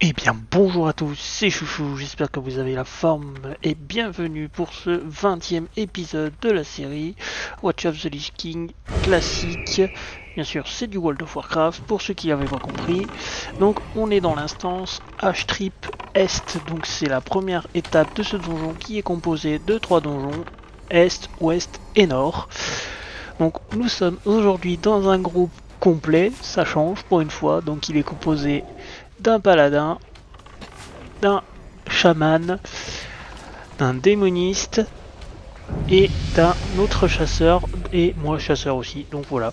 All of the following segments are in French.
Eh bien bonjour à tous, c'est Chouchou, j'espère que vous avez la forme et bienvenue pour ce 20e épisode de la série Watch of the Lich King classique. Bien sûr c'est du World of Warcraft pour ceux qui n'avaient pas compris. Donc on est dans l'instance H-Trip Est, donc c'est la première étape de ce donjon qui est composé de 3 donjons, Est, Ouest et Nord. Donc nous sommes aujourd'hui dans un groupe complet, ça change pour une fois, donc il est composé d'un paladin, d'un chaman, d'un démoniste et d'un autre chasseur, et moi chasseur aussi, donc voilà.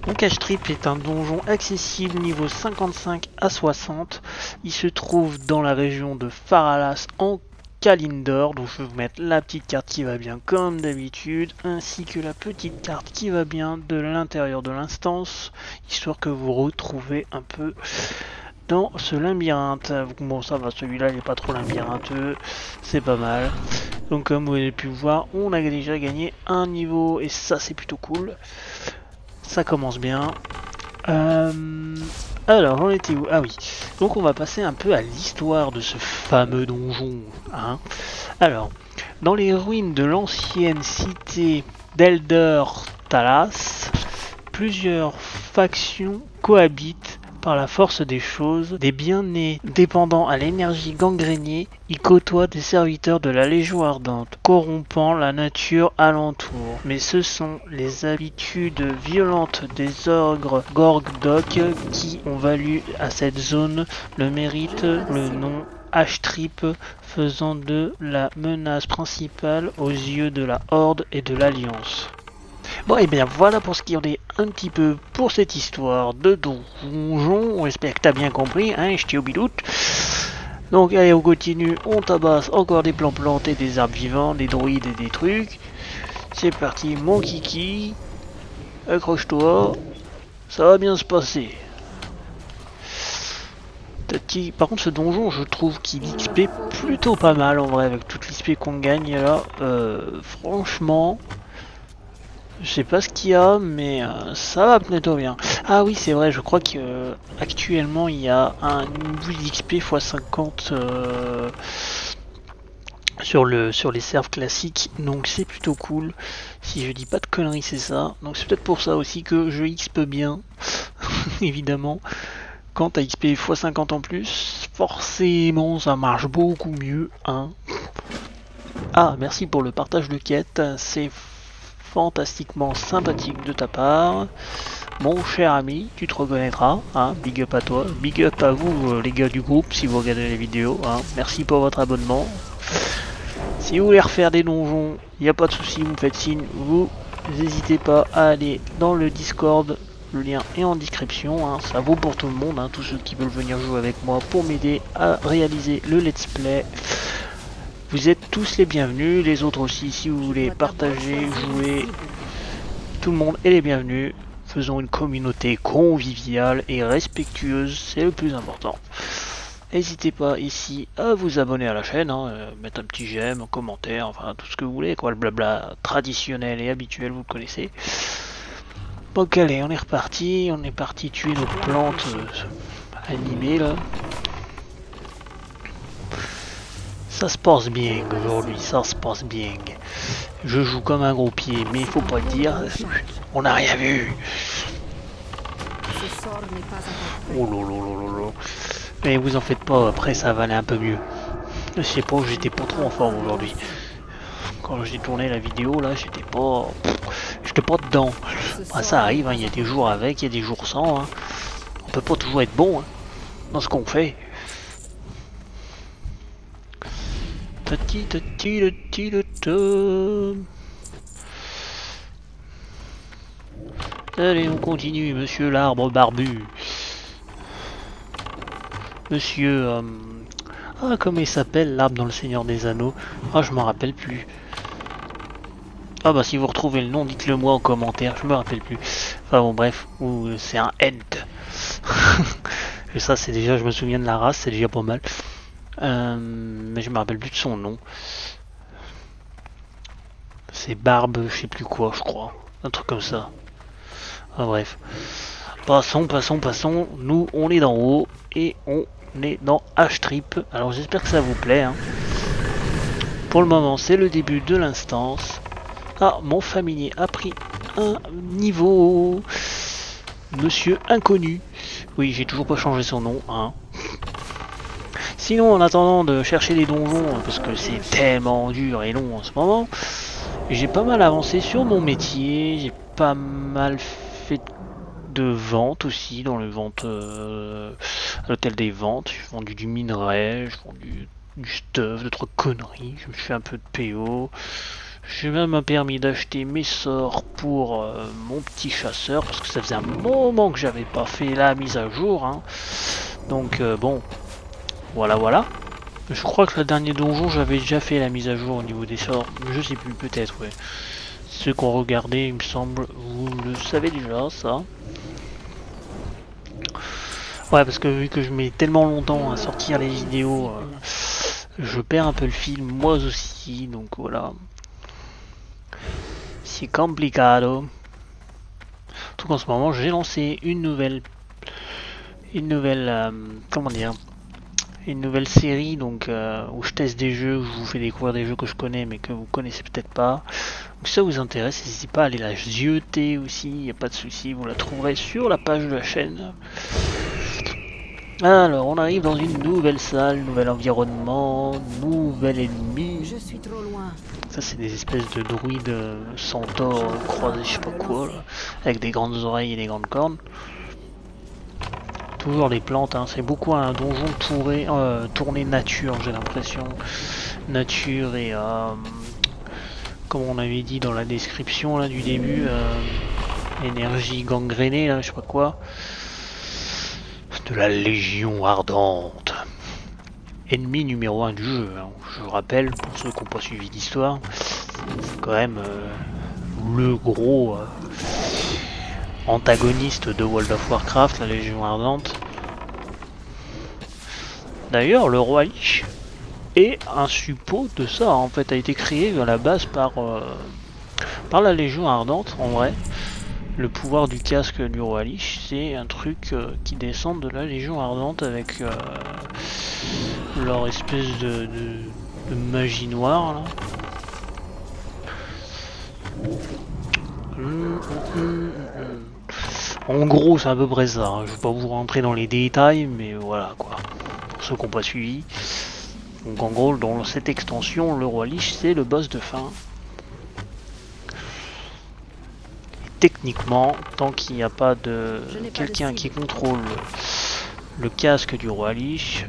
Donc H-Trip est un donjon accessible niveau 55 à 60, il se trouve dans la région de Faralas en Kalimdor, donc je vais vous mettre la petite carte qui va bien comme d'habitude, ainsi que la petite carte qui va bien de l'intérieur de l'instance, histoire que vous retrouvez un peu dans ce labyrinthe. Bon ça va, celui-là il n'est pas trop labyrintheux, c'est pas mal. Donc comme vous avez pu voir, on a déjà gagné un niveau et ça c'est plutôt cool. Ça commence bien. Alors, on était où? Ah oui. Donc on va passer un peu à l'histoire de ce fameux donjon. Hein. Alors, dans les ruines de l'ancienne cité d'Elder Talas, plusieurs factions cohabitent par la force des choses. Des bien-nés dépendant à l'énergie gangrénée, ils côtoient des serviteurs de la Légion ardente, corrompant la nature alentour. Mais ce sont les habitudes violentes des ogres Gorgdok qui ont valu à cette zone le mérite, le nom H-Trip, faisant de la menace principale aux yeux de la Horde et de l'Alliance. Bon et bien voilà pour ce qui en est un petit peu pour cette histoire de donjon. On espère que t'as bien compris, hein, je t'ai au bidoute. Donc allez on continue, on tabasse encore des plantes et des arbres vivants, des druides et des trucs. C'est parti mon kiki, accroche-toi, ça va bien se passer. Par contre ce donjon je trouve qu'il XP plutôt pas mal en vrai avec toute l'XP qu'on gagne là. Franchement... Je sais pas ce qu'il y a, mais ça va plutôt bien. Ah oui, c'est vrai, je crois qu'actuellement il y a une bouille d'XP x 50 sur les servs classiques, donc c'est plutôt cool. Si je dis pas de conneries, c'est ça. Donc c'est peut-être pour ça aussi que je XP bien, évidemment. Quand t'as XP x 50 en plus, forcément ça marche beaucoup mieux. Hein. Ah, merci pour le partage de quête, c'est fantastiquement sympathique de ta part. Mon cher ami, tu te reconnaîtras, hein, big up à toi, big up à vous les gars du groupe si vous regardez les vidéos, hein. Merci pour votre abonnement. Si vous voulez refaire des donjons, il n'y a pas de souci, vous me faites signe, vous n'hésitez pas à aller dans le Discord, le lien est en description, hein. Ça vaut pour tout le monde, hein, tous ceux qui veulent venir jouer avec moi pour m'aider à réaliser le let's play. Vous êtes tous les bienvenus, les autres aussi, si vous voulez partager, jouer, tout le monde est les bienvenus. Faisons une communauté conviviale et respectueuse, c'est le plus important. N'hésitez pas ici à vous abonner à la chaîne, hein, mettre un petit j'aime, un commentaire, enfin tout ce que vous voulez, quoi, le blabla traditionnel et habituel, vous le connaissez. Donc allez, on est parti tuer nos plantes animées là. Ça se passe bien aujourd'hui, ça se passe bien. Je joue comme un gros pied, mais il faut pas le dire. On n'a rien vu. Oh lolo. Mais vous en faites pas, après ça va aller un peu mieux. Je sais pas, j'étais pas trop en forme aujourd'hui. Quand j'ai tourné la vidéo là, j'étais pas dedans. Ah, ça arrive, hein, il y a des jours avec, il y a des jours sans. Hein. On peut pas toujours être bon hein, dans ce qu'on fait. Allez, on continue, monsieur l'arbre barbu. Monsieur... Ah, comment il s'appelle, l'arbre dans le Seigneur des Anneaux? Ah, je m'en rappelle plus. Ah bah si vous retrouvez le nom, dites-le moi en commentaire, je me rappelle plus. Enfin bon, bref, c'est un Ent. Et ça, c'est déjà, je me souviens de la race, c'est déjà pas mal. Mais je me rappelle plus de son nom. C'est Barbe, je sais plus quoi, je crois. Un truc comme ça. Ah bref. Passons. Nous, on est d'en haut. et on est dans H-Trip. Alors j'espère que ça vous plaît. Hein. Pour le moment, c'est le début de l'instance. Ah, mon familier a pris un niveau. Monsieur Inconnu. Oui, j'ai toujours pas changé son nom. Hein. Sinon, en attendant de chercher des donjons, parce que c'est tellement dur et long en ce moment, j'ai pas mal avancé sur mon métier. J'ai pas mal fait de ventes aussi, dans les ventes à l'hôtel des ventes. J'ai vendu du minerai, j'ai vendu du stuff, d'autres conneries. Je me suis fait un peu de PO. J'ai même permis d'acheter mes sorts pour mon petit chasseur, parce que ça faisait un moment que j'avais pas fait la mise à jour. Hein. Donc bon, voilà. Je crois que le dernier donjon, j'avais déjà fait la mise à jour au niveau des sorts. Je sais plus, peut-être, ouais. Ceux qu'on regardait, il me semble, vous le savez déjà, ça. Ouais, parce que vu que je mets tellement longtemps à sortir les vidéos, je perds un peu le fil, moi aussi, donc voilà. C'est complicado. Tout en ce moment, j'ai lancé une nouvelle, comment dire, une nouvelle série, donc où je teste des jeux, où je vous fais découvrir des jeux que je connais mais que vous connaissez peut-être pas. Donc si ça vous intéresse, n'hésitez pas à aller la jeter aussi, il n'y a pas de souci, vous la trouverez sur la page de la chaîne. Alors, on arrive dans une nouvelle salle, nouvel environnement, nouvel ennemi. Je suis trop loin. Ça, c'est des espèces de druides centaures croisés, je sais pas quoi, là, avec des grandes oreilles et des grandes cornes. Toujours les plantes, hein. C'est beaucoup un donjon tourné nature, j'ai l'impression. Nature et, comme on avait dit dans la description là, du début, énergie gangrénée, là, je sais pas quoi. De la Légion Ardente. Ennemi numéro 1 du jeu. Hein. Je rappelle, pour ceux qui n'ont pas suivi l'histoire, c'est quand même le gros antagoniste de World of Warcraft, la Légion Ardente. D'ailleurs, le roi Lich est un suppôt de ça. En fait, a été créé à la base par la Légion Ardente, en vrai. Le pouvoir du casque du roi Lich, c'est un truc qui descend de la Légion Ardente avec leur espèce de magie noire. Là. En gros, c'est à peu près ça. Hein. Je vais pas vous rentrer dans les détails, mais voilà quoi. Pour ceux qui n'ont pas suivi. Donc en gros, dans cette extension, le roi Lich, c'est le boss de fin. Techniquement, tant qu'il n'y a pas de quelqu'un qui contrôle le casque du roi Lich,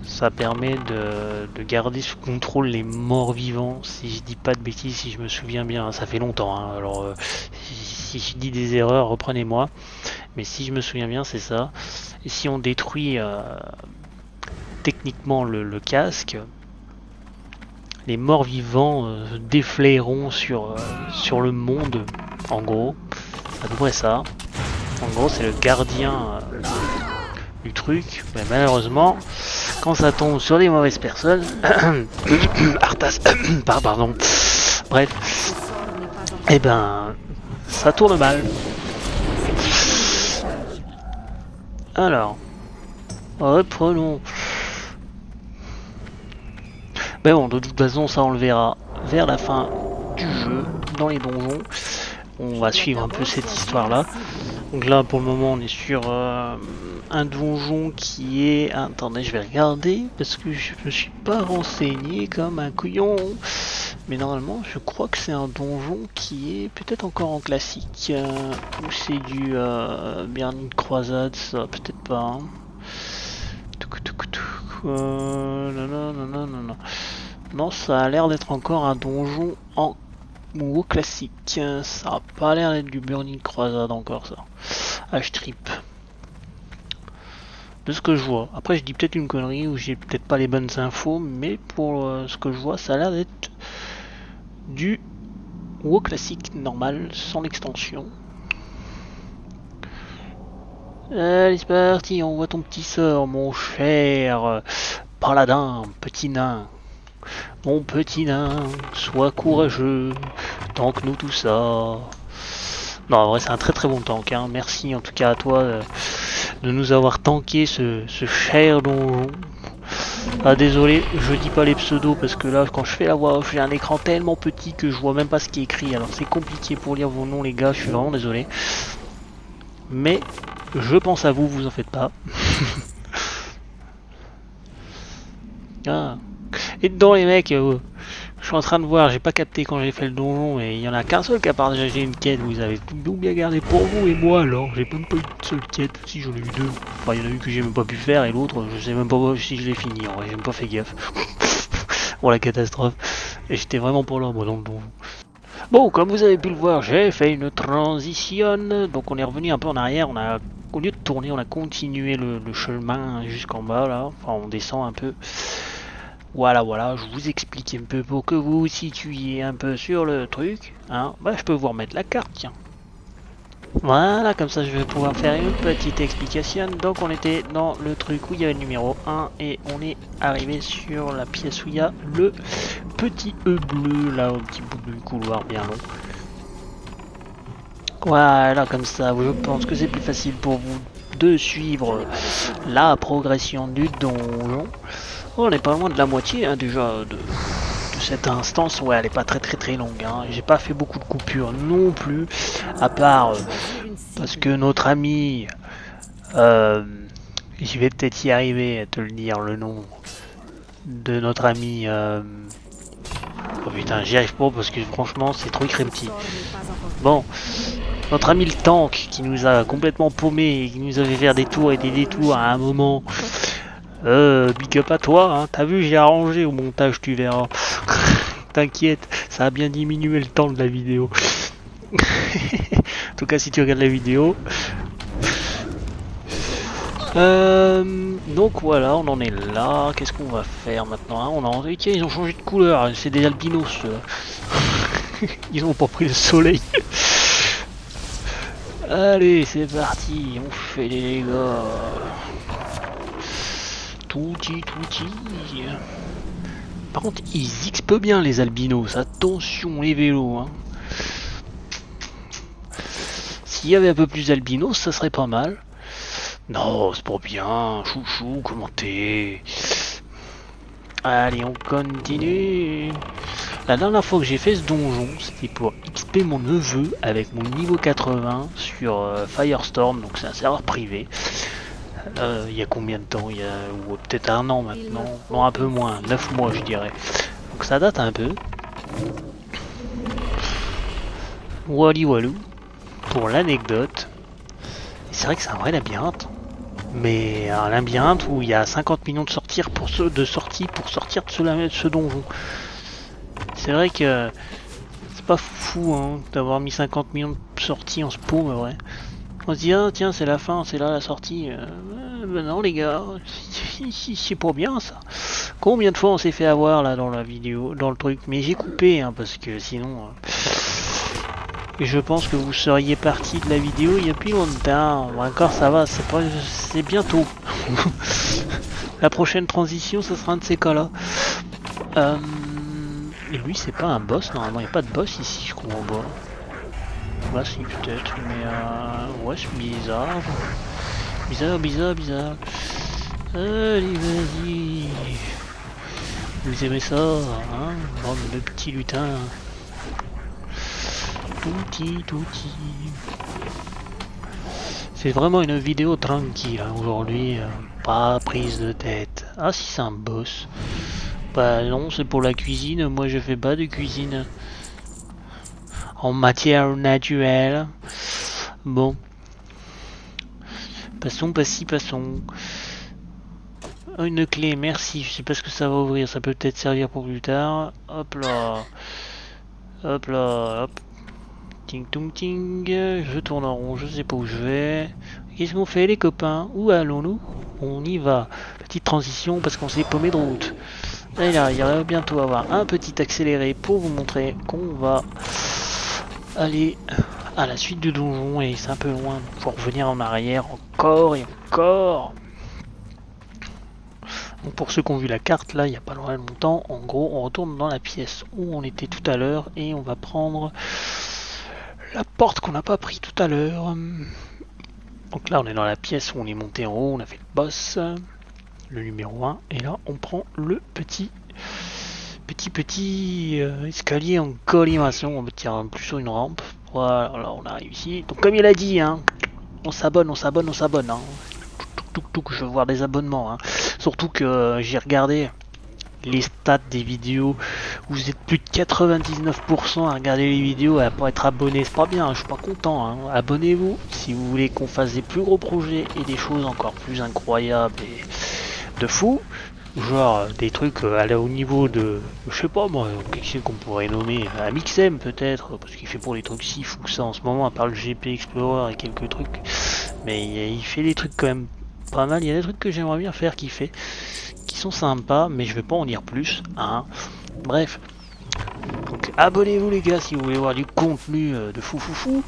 ça permet de garder sous contrôle les morts vivants, si je dis pas de bêtises, si je me souviens bien, ça fait longtemps, hein, alors si je dis des erreurs, reprenez-moi, mais si je me souviens bien, c'est ça. Et si on détruit techniquement le casque, les morts vivants déflairont sur le monde, en gros. À peu près ça. En gros, c'est le gardien du truc. Mais malheureusement, quand ça tombe sur des mauvaises personnes... Arthas... pardon. Bref. Eh ben, ça tourne mal. Alors, reprenons. Mais bon, de toute façon, ça on le verra vers la fin du jeu, dans les donjons. On va suivre un peu cette histoire là. Donc là pour le moment on est sur un donjon qui est... Attendez, je vais regarder parce que je me suis pas renseigné comme un couillon. Mais normalement je crois que c'est un donjon qui est peut-être encore en classique. Ou c'est du Burning Crusade, ça peut-être pas. Hein. Non, ça a l'air d'être encore un donjon en WoW classique. Ça a pas l'air d'être du Burning Crusade encore ça. H-Trip. De ce que je vois. Après je dis peut-être une connerie ou j'ai peut-être pas les bonnes infos, mais pour ce que je vois, ça a l'air d'être du WoW classique normal, sans l'extension. Allez c'est parti, on voit ton petit sort, mon cher paladin, petit nain. Mon petit nain, sois courageux, tank-nous tout ça. Non, en vrai, c'est un très très bon tank. Hein. Merci en tout cas à toi de nous avoir tanké ce cher donjon. Ah désolé, je dis pas les pseudos parce que là quand je fais la voix off j'ai un écran tellement petit que je vois même pas ce qui est écrit, alors c'est compliqué pour lire vos noms les gars, je suis vraiment désolé. Mais je pense à vous, vous en faites pas. Ah. Et dedans les mecs, je suis en train de voir, j'ai pas capté quand j'ai fait le donjon et il y en a qu'un seul qui a partagé une quête, vous avez tout bien gardé pour vous et moi alors, j'ai même pas eu une seule quête, si j'en ai eu deux. Enfin il y en a eu que j'ai même pas pu faire et l'autre je sais même pas si je l'ai fini, en vrai j'ai même pas fait gaffe. Pour la catastrophe. Et j'étais vraiment pas là moi dans le donjon. Bon, comme vous avez pu le voir, j'ai fait une transition, donc on est revenu un peu en arrière, on a, au lieu de tourner, on a continué le chemin jusqu'en bas là, enfin on descend un peu. Voilà, voilà, je vous explique un peu pour que vous vous situiez un peu sur le truc. Hein. Bah, je peux vous remettre la carte, tiens. Voilà, comme ça je vais pouvoir faire une petite explication. Donc on était dans le truc où il y avait le numéro 1 et on est arrivé sur la pièce où il y a le petit E bleu, là au petit bout du couloir bien long. Voilà, comme ça, je pense que c'est plus facile pour vous de suivre la progression du donjon. Oh, on est pas loin de la moitié hein, déjà de cette instance. Ouais, elle est pas très longue. Hein. J'ai pas fait beaucoup de coupures non plus, à part parce que notre ami, je vais peut-être y arriver à te le dire le nom de notre ami. Oh putain, j'y arrive pas parce que franchement c'est trop écrit. Bon, notre ami le tank qui nous a complètement paumé et qui nous avait fait des tours et des détours à un moment. Big up à toi, hein. T'as vu, j'ai arrangé au montage, tu verras. T'inquiète, ça a bien diminué le temps de la vidéo. En tout cas, si tu regardes la vidéo. Donc voilà, on en est là. Qu'est-ce qu'on va faire maintenant hein? On a... Tiens, ils ont changé de couleur, c'est des albinos. Ils ont pas pris le soleil. Allez, c'est parti, on fait les dégâts. Touti. Par contre, ils XP bien les albinos. Attention les vélos. Hein. S'il y avait un peu plus d'albinos, ça serait pas mal. Non, c'est pas bien. Chouchou, comment t'es? Allez, on continue. La dernière fois que j'ai fait ce donjon, c'était pour XP mon neveu avec mon niveau 80 sur Firestorm. Donc c'est un serveur privé. Il y a combien de temps? Il y a peut-être un an maintenant. Non, un peu moins, 9 mois je dirais. Donc ça date un peu. Wally Walou. Pour l'anecdote. C'est vrai que c'est un vrai labyrinthe. Mais un labyrinthe où il y a 50 millions de sorties pour sortir de ce donjon. C'est vrai que c'est pas fou hein, d'avoir mis 50 millions de sorties en ce pot, mais vrai. On se dit, ah tiens, c'est la fin, c'est là la sortie. Ben non, les gars, c'est pas bien ça. Combien de fois on s'est fait avoir là dans la vidéo, dans le truc. Mais j'ai coupé, hein, parce que sinon. Je pense que vous seriez parti de la vidéo il y a plus longtemps. Encore ça va, c'est bientôt. La prochaine transition, ça sera un de ces cas-là. Et lui, c'est pas un boss, normalement, il n'y a pas de boss ici, je crois, en bas. Bah si peut-être, mais ouais c'est bizarre. Bizarre. Allez vas-y. Vous aimez ça, hein? Bande de petits lutins. Touti. C'est vraiment une vidéo tranquille hein, aujourd'hui, pas prise de tête. Ah si c'est un boss. Bah non c'est pour la cuisine, moi je fais pas de cuisine. En matière naturelle. Bon. Passons. Une clé, merci. Je sais pas ce que ça va ouvrir. Ça peut peut-être servir pour plus tard. Hop là. Hop. Ting tung ting. Je tourne en rond. Je sais pas où je vais. Qu'est-ce qu'on fait les copains? Où allons-nous? On y va. Petite transition parce qu'on s'est paumé de route. Et là, il va bientôt avoir un petit accéléré pour vous montrer qu'on va aller à la suite du donjon et c'est un peu loin, il faut revenir en arrière encore et encore. Donc pour ceux qui ont vu la carte là il n'y a pas longtemps, en gros on retourne dans la pièce où on était tout à l'heure et on va prendre la porte qu'on n'a pas pris tout à l'heure. Donc là on est dans la pièce où on est monté en haut, on a fait le boss, le numéro 1, et là on prend le petit escalier en collimation, on va tirer plus sur une rampe. Voilà, là on arrive ici. Donc comme il a dit, hein, on s'abonne. Hein. Je veux voir des abonnements. Hein. Surtout que j'ai regardé les stats des vidéos où vous êtes plus de 99% à regarder les vidéos et à pas être abonné. C'est pas bien, hein, je suis pas content. Hein. Abonnez-vous si vous voulez qu'on fasse des plus gros projets et des choses encore plus incroyables et de fou. Genre des trucs aller au niveau de, je sais pas moi, qu'est-ce qu'on pourrait nommer, Amixem peut-être, parce qu'il fait pour les trucs si fous que ça en ce moment, à part le GP Explorer et quelques trucs. Mais il fait des trucs quand même pas mal, il y a des trucs que j'aimerais bien faire qui sont sympas, mais je vais pas en dire plus, hein. Bref. Donc abonnez-vous les gars si vous voulez voir du contenu de fou.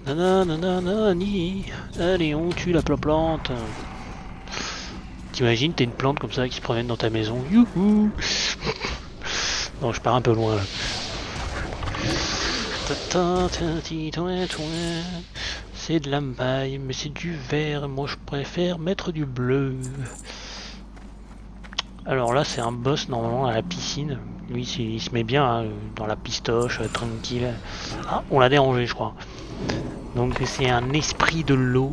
Nanani, allez on tue la plante. T'imagines t'as une plante comme ça qui se promène dans ta maison. Youhou. Non je pars un peu loin là. C'est de la maille mais c'est du vert. Moi je préfère mettre du bleu. Alors là c'est un boss normalement à la piscine. Lui il se met bien hein, dans la pistoche tranquille. Ah on l'a dérangé je crois. Donc c'est un esprit de l'eau,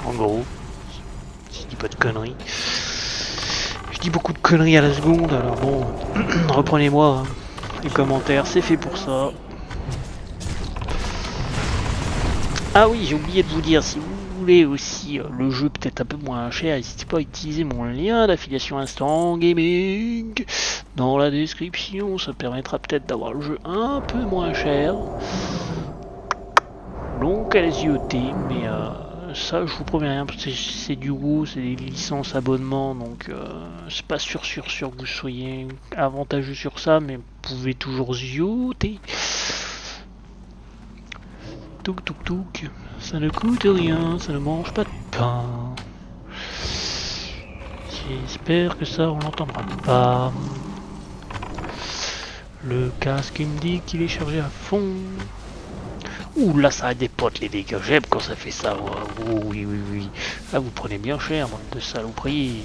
en gros, si je dis pas de conneries. Je dis beaucoup de conneries à la seconde, alors bon, reprenez-moi, hein. Les commentaires, c'est fait pour ça. Ah oui, j'ai oublié de vous dire, si vous voulez aussi le jeu peut-être un peu moins cher, n'hésitez pas à utiliser mon lien d'affiliation Instant Gaming dans la description, ça permettra peut-être d'avoir le jeu un peu moins cher. Donc allez-y ôter, mais ça je vous promets rien, parce que c'est du gros, c'est des licences abonnement, donc c'est pas sûr que vous soyez avantageux sur ça, mais vous pouvez toujours zioter. Touk, ça ne coûte rien, ça ne mange pas de pain. J'espère que ça on l'entendra pas. Le casque il me dit qu'il est chargé à fond. Ouh là ça a des potes les dégâts, j'aime quand ça fait ça. Oh, oui. Là vous prenez bien cher, bande de saloperies.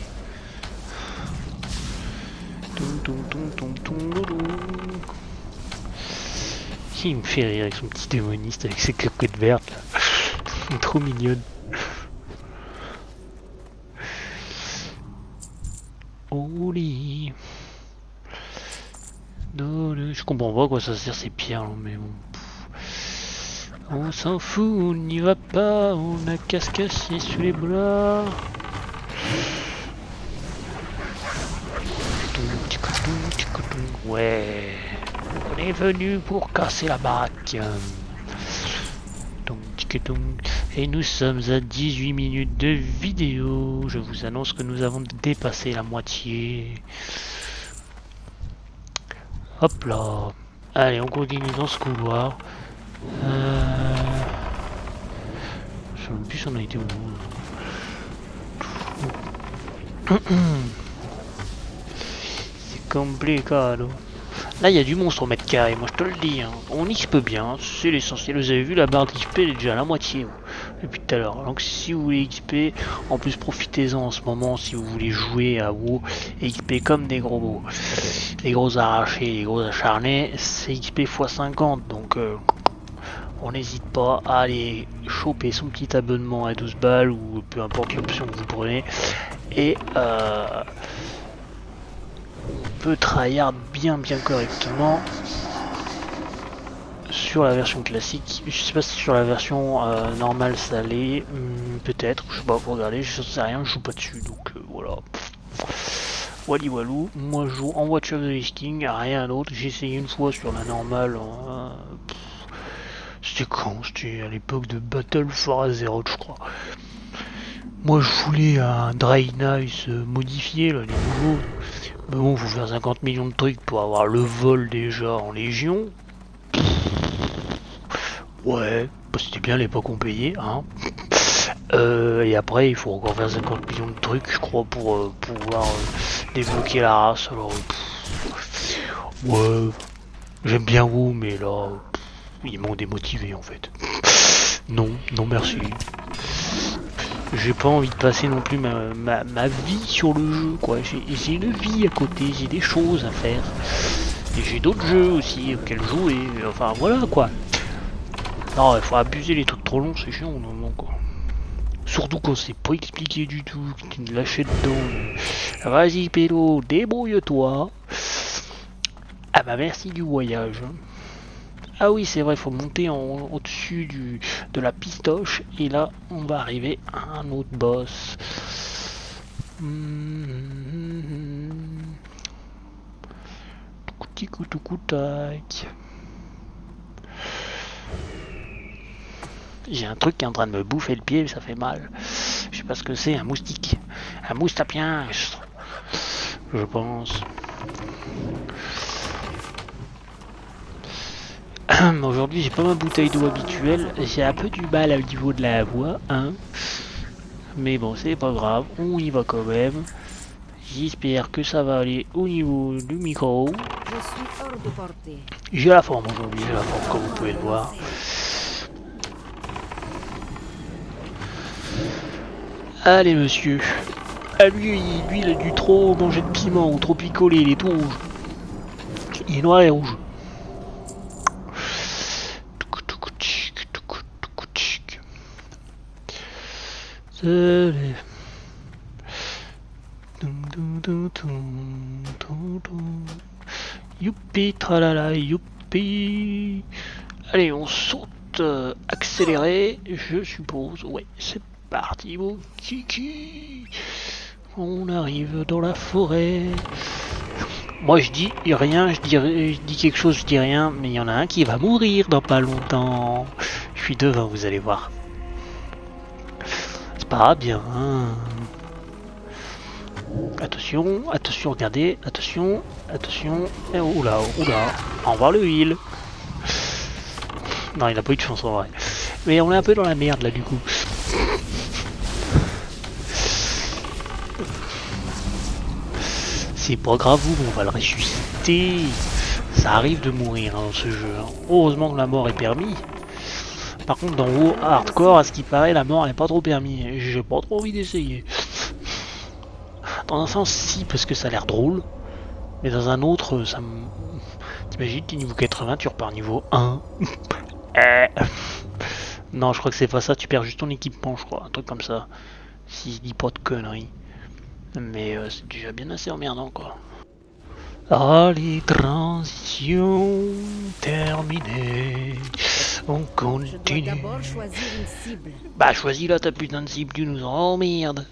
Il me fait rire avec son petit démoniste avec ses coquettes vertes là. Trop mignonne. Oh lit. Je comprends pas à quoi ça sert ces pierres là, mais bon. On s'en fout, on n'y va pas, on a qu'à se casser sous les bras. Ouais, on est venu pour casser la baraque. Et nous sommes à 18 minutes de vidéo. Je vous annonce que nous avons dépassé la moitié. Hop là. Allez, on continue dans ce couloir. Je sais même plus si on a été où. C'est compliqué. Là il y a du monstre au mètre carré, moi je te le dis. Hein. On XP bien, c'est l'essentiel. Vous avez vu la barre d'XP elle est déjà à la moitié depuis tout à l'heure. Donc si vous voulez XP, en plus profitez-en en ce moment si vous voulez jouer à WoW et XP comme des gros arrachés, les gros acharnés, c'est XP x50. Donc on n'hésite pas à aller choper son petit abonnement à 12 balles ou peu importe l'option que vous prenez et on peut tryhard bien correctement sur la version classique. Je sais pas si sur la version normale ça l'est, peut-être, je sais pas, faut regarder, je sais rien, je joue pas dessus donc voilà. Wally Walou, moi je joue en Watch of the Listing, rien d'autre. J'ai essayé une fois sur la normale. C'était quand? C'était à l'époque de Battle for Azeroth, je crois. Moi je voulais un Dry Nice modifié, là, les nouveaux. Mais bon, faut faire 50 millions de trucs pour avoir le vol déjà en Légion. Ouais, bah, c'était bien l'époque on payait, hein. Et après il faut encore faire 50 millions de trucs, je crois, pour pouvoir débloquer la race. Alors, ouais, j'aime bien vous, mais là. Ils m'ont démotivé en fait. Non, non merci. J'ai pas envie de passer non plus ma vie sur le jeu, quoi. J'ai une vie à côté, j'ai des choses à faire. Et j'ai d'autres jeux aussi auxquels jouer. Enfin voilà quoi. Non, il faut abuser, les trucs trop longs, c'est chiant au moment quoi. Surtout quand c'est pas expliqué du tout, que tu me lâches dedans. Vas-y pélo, débrouille-toi. Ah bah merci du voyage. Ah oui c'est vrai, il faut monter au-dessus de la pistoche. Et là on va arriver à un autre boss. Tac. J'ai un truc qui est en train de me bouffer le pied, ça fait mal. Je sais pas ce que c'est, un moustique. Un moustapien, je pense. Aujourd'hui j'ai pas ma bouteille d'eau habituelle, j'ai un peu du mal au niveau de la voix, hein. Mais bon c'est pas grave, on y va quand même. J'espère que ça va aller au niveau du micro. J'ai la forme aujourd'hui, j'ai la forme comme vous pouvez le voir. Allez monsieur. Ah lui il a dû trop manger de piment ou trop picoler, il est tout rouge. Il est noir et rouge. Youpi, tralala, youpi. Allez, on saute, accéléré, je suppose. Ouais, c'est parti, mon kiki. On arrive dans la forêt. Moi, je dis rien, je dis quelque chose, je dis rien, mais il y en a un qui va mourir dans pas longtemps. Je suis devant, vous allez voir. C'est pas bien, hein. Attention, attention, regardez, attention, attention, et oula, oula, au revoir le heal. Non, il a pas eu de chance en vrai. Mais on est un peu dans la merde là du coup. C'est pas grave, on va le ressusciter. Ça arrive de mourir hein, dans ce jeu. Hein. Heureusement que la mort est permis. Par contre, dans WoW Hardcore, à ce qui paraît, la mort n'est pas trop permis. J'ai pas trop envie d'essayer. Dans un sens, si, parce que ça a l'air drôle. Mais dans un autre, ça me... T'imagines, t'es niveau 80, tu repars niveau 1. Non, je crois que c'est pas ça, tu perds juste ton équipement, je crois. Un truc comme ça. Si je dis pas de conneries. Mais c'est déjà bien assez emmerdant, quoi. Allez, transition terminée. On continue. Je dois d'abord choisir une cible. Bah, choisis là ta putain de cible, tu nous emmerdes.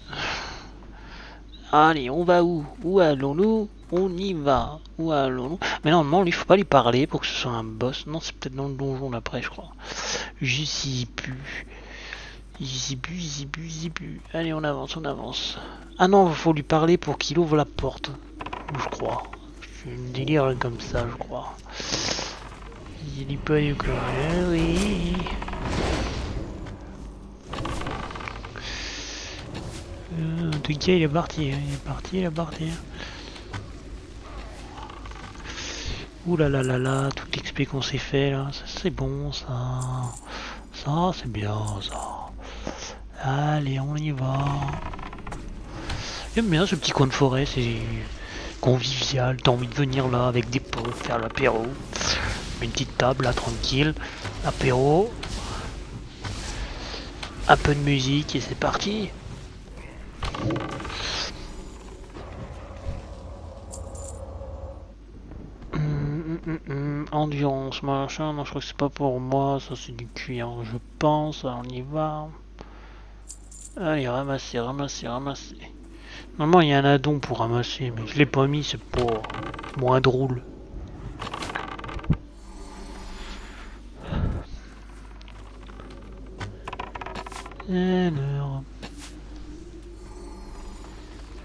Allez, on va où? Où allons-nous? On y va. Où allons-nous? Mais normalement, il faut pas lui parler pour que ce soit un boss. Non, c'est peut-être dans le donjon d'après, je crois. J'y sais plus. J'y sais plus. Allez, on avance, on avance. Ah non, il faut lui parler pour qu'il ouvre la porte. Je crois. C'est une délire comme ça, je crois. Il dit pas que oui. En tout cas, il est parti. Il est parti. Ouh là là là là, tout l'XP qu'on s'est fait là, ça c'est bon ça. Ça c'est bien ça. Allez, on y va. J'aime bien ce petit coin de forêt, c'est convivial. T'as envie de venir là avec des potes, faire l'apéro. Une petite table là, tranquille. Apéro. Un peu de musique et c'est parti. Endurance, machin, non je crois que c'est pas pour moi, ça c'est du cuir je pense, on y va. Allez, ramasser. Normalement il y a un addon pour ramasser, mais je l'ai pas mis, c'est pour moins drôle. Alors...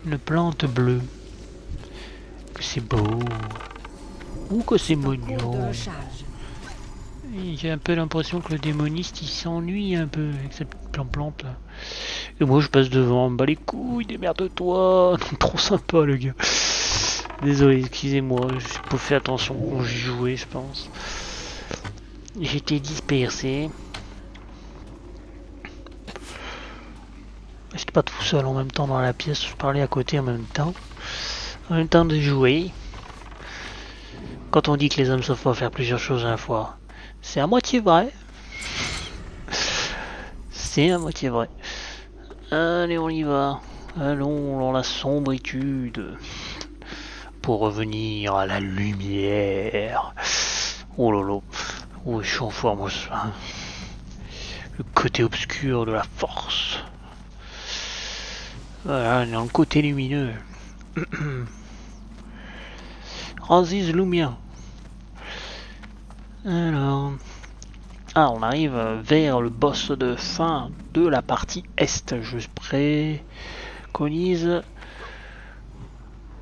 Une plante bleue. Que c'est beau. Ou que c'est mignon. J'ai un peu l'impression que le démoniste il s'ennuie un peu avec cette plante là. Et moi je passe devant, bah les couilles, démerde-toi. Trop sympa le gars. Désolé, excusez-moi, j'ai pas fait attention quand j'y jouais je pense. J'étais dispersé. J'étais pas tout seul en même temps dans la pièce, je parlais à côté en même temps. En même temps de jouer. Quand on dit que les hommes savent pas faire plusieurs choses à la fois, c'est à moitié vrai. C'est à moitié vrai. Allez, on y va. Allons dans la sombritude. Pour revenir à la lumière. Oh lolo. Oh, je suis en forme. Le côté obscur de la force. Voilà, dans le côté lumineux. Aziz Lumia. Alors. Ah, on arrive vers le boss de fin de la partie Est. Je préconise.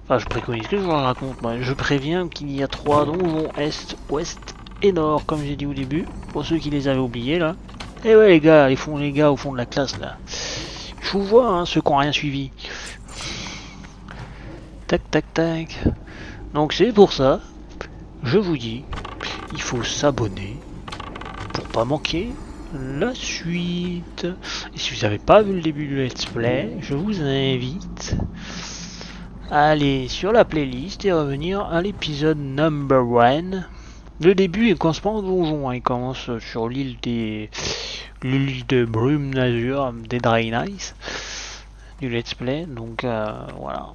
Enfin, je préconise que je vous raconte. Moi. Je préviens qu'il y a 3 donjons Est, Ouest et Nord, comme j'ai dit au début. Pour ceux qui les avaient oubliés là. Eh ouais, les gars au fond de la classe là. Je vous vois, hein, ceux qui n'ont rien suivi. Tac, tac, tac. Donc c'est pour ça, je vous dis, il faut s'abonner pour pas manquer la suite. Et si vous n'avez pas vu le début du let's play, je vous invite à aller sur la playlist et revenir à l'épisode number 1. Le début, il commence pas en donjon, hein, il commence sur l'île de Brume Nazur des Dry Nice du let's play. Donc voilà,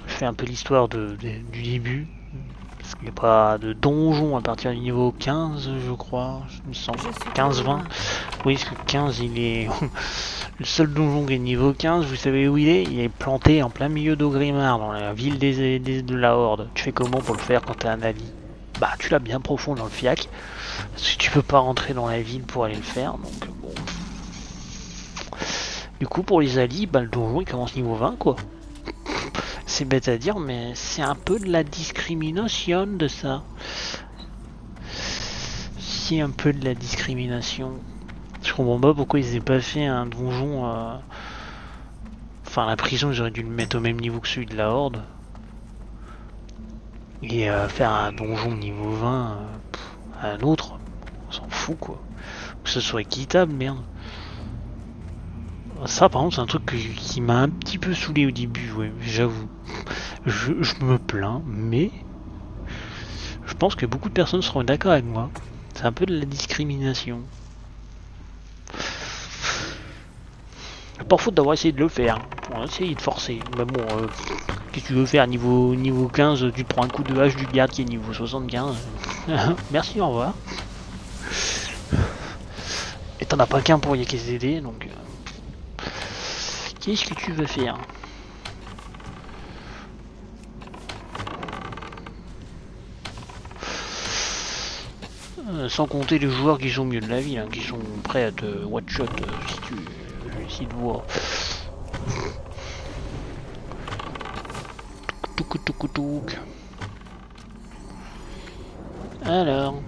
je fais un peu l'histoire du début. Parce qu'il n'y a pas de donjon à partir du niveau 15, je crois, je me sens. 15-20. Oui, parce que 15, il est... le seul donjon qui est niveau 15, vous savez où il est? Il est planté en plein milieu d'Augrimard, dans la ville de la Horde. Tu fais comment pour le faire quand tu as un avis? Bah, tu l'as bien profond dans le fiac. Parce que tu peux pas rentrer dans la ville pour aller le faire, donc bon. Du coup, pour les alliés, bah, le donjon, il commence niveau 20, quoi. C'est bête à dire, mais c'est un peu de la discrimination de ça. C'est un peu de la discrimination. Je comprends pas pourquoi ils n'aient pas fait un donjon... Enfin, la prison, ils auraient dû le mettre au même niveau que celui de la Horde. Et faire un donjon niveau 20 à un autre. On s'en fout, quoi. Que ce soit équitable, merde. Ça, par contre, c'est un truc qui m'a un petit peu saoulé au début, ouais, j'avoue. Je me plains, mais je pense que beaucoup de personnes seront d'accord avec moi. C'est un peu de la discrimination. Pas faute d'avoir essayé de le faire. On a essayé de forcer. Mais bon, qu'est-ce que tu veux faire niveau 15, tu te prends un coup de hache du garde qui est niveau 75. Merci, au revoir. Et t'en as pas qu'un pour y aider, donc... Qu'est-ce que tu veux faire? Sans compter les joueurs qui sont au milieu de la ville, hein, qui sont prêts à te one-shot si tu essayes de voir. Alors,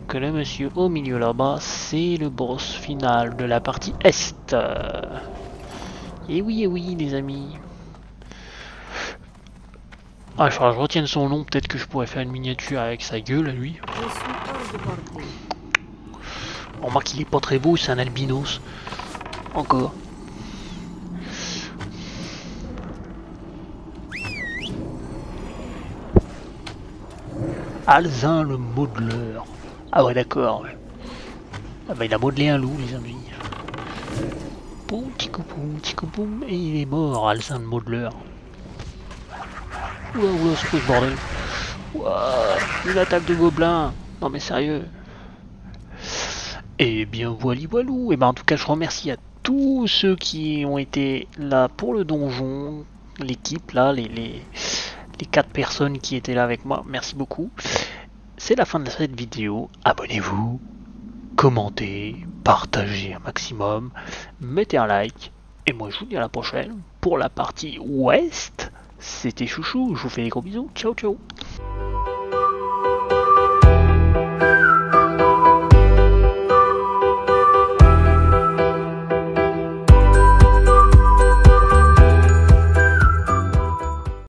que le monsieur au milieu là-bas, c'est le boss final de la partie Est. Et oui, les amis. Ah, il faudra que je retienne son nom, peut-être que je pourrais faire une miniature avec sa gueule à lui. On remarque qu'il est pas très beau, c'est un albinos. Encore. Alzin le modeleur. Ah ouais, d'accord. Ah bah il a modelé un loup, les amis. Poum, tico poum, et il est mort, Alzin le modeleur. Oula, c'est quoi ce bordel? Ouah, une attaque de gobelins. Non mais sérieux. Et bien voilou. Et ben en tout cas je remercie à tous ceux qui ont été là pour le donjon. L'équipe là, les 4 personnes qui étaient là avec moi. Merci beaucoup. C'est la fin de cette vidéo. Abonnez-vous, commentez, partagez un maximum, mettez un like. Et moi je vous dis à la prochaine pour la partie Ouest. C'était Chouchou, je vous fais des gros bisous. Ciao.